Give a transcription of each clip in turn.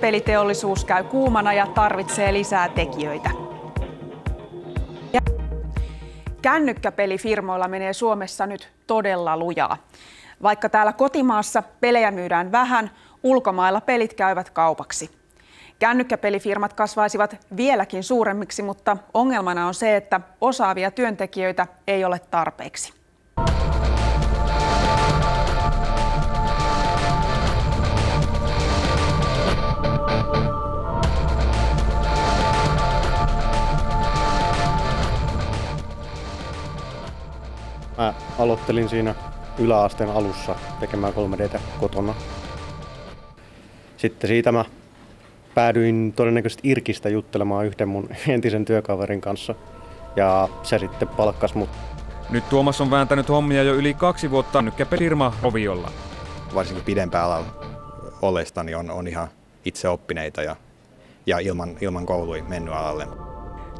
Peliteollisuus käy kuumana ja tarvitsee lisää tekijöitä. Kännykkäpelifirmoilla menee Suomessa nyt todella lujaa. Vaikka täällä kotimaassa pelejä myydään vähän, ulkomailla pelit käyvät kaupaksi. Kännykkäpelifirmat kasvaisivat vieläkin suuremmiksi, mutta ongelmana on se, että osaavia työntekijöitä ei ole tarpeeksi. Mä aloittelin siinä yläasteen alussa tekemään 3D:tä kotona. Sitten siitä mä päädyin todennäköisesti Irkistä juttelemaan yhden mun entisen työkaverin kanssa ja se sitten palkkasi mut. Nyt Tuomas on vääntänyt hommia jo yli 2 vuotta kännykkäpelifirma Roviolla. Varsinkin pidempään alalla olleista niin on ihan itseoppineita ja ilman kouluja mennyt alalle.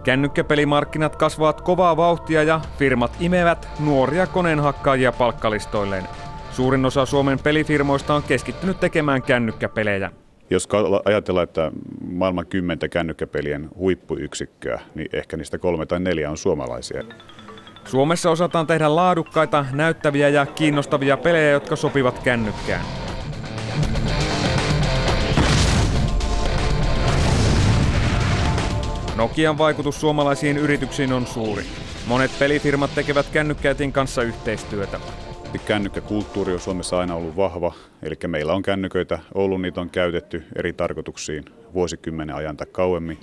Kännykkäpelimarkkinat kasvavat kovaa vauhtia ja firmat imevät nuoria koneenhakkaajia palkkalistoilleen. Suurin osa Suomen pelifirmoista on keskittynyt tekemään kännykkäpelejä. Jos ajatellaan, että maailman 10 kännykkäpelien huippuyksikköä, niin ehkä niistä 3 tai 4 on suomalaisia. Suomessa osataan tehdä laadukkaita, näyttäviä ja kiinnostavia pelejä, jotka sopivat kännykkään. Nokian vaikutus suomalaisiin yrityksiin on suuri. Monet pelifirmat tekevät kännykkäjätin kanssa yhteistyötä. Kännykkäkulttuuri on Suomessa aina ollut vahva, eli meillä on kännyköitä ollut, niitä on käytetty eri tarkoituksiin vuosikymmenen ajan tai kauemmin.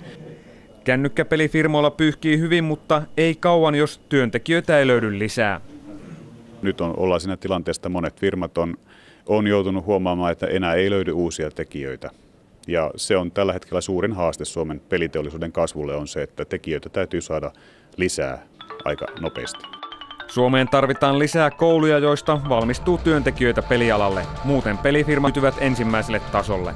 Kännykkäpelifirmoilla pyyhkii hyvin, mutta ei kauan, jos työntekijöitä ei löydy lisää. Nyt ollaan siinä tilanteessa, että monet firmat on joutunut huomaamaan, että enää ei löydy uusia tekijöitä. Ja se on tällä hetkellä suurin haaste Suomen peliteollisuuden kasvulle on se, että tekijöitä täytyy saada lisää aika nopeasti. Suomeen tarvitaan lisää kouluja, joista valmistuu työntekijöitä pelialalle. Muuten pelifirmat tytyvät ensimmäiselle tasolle.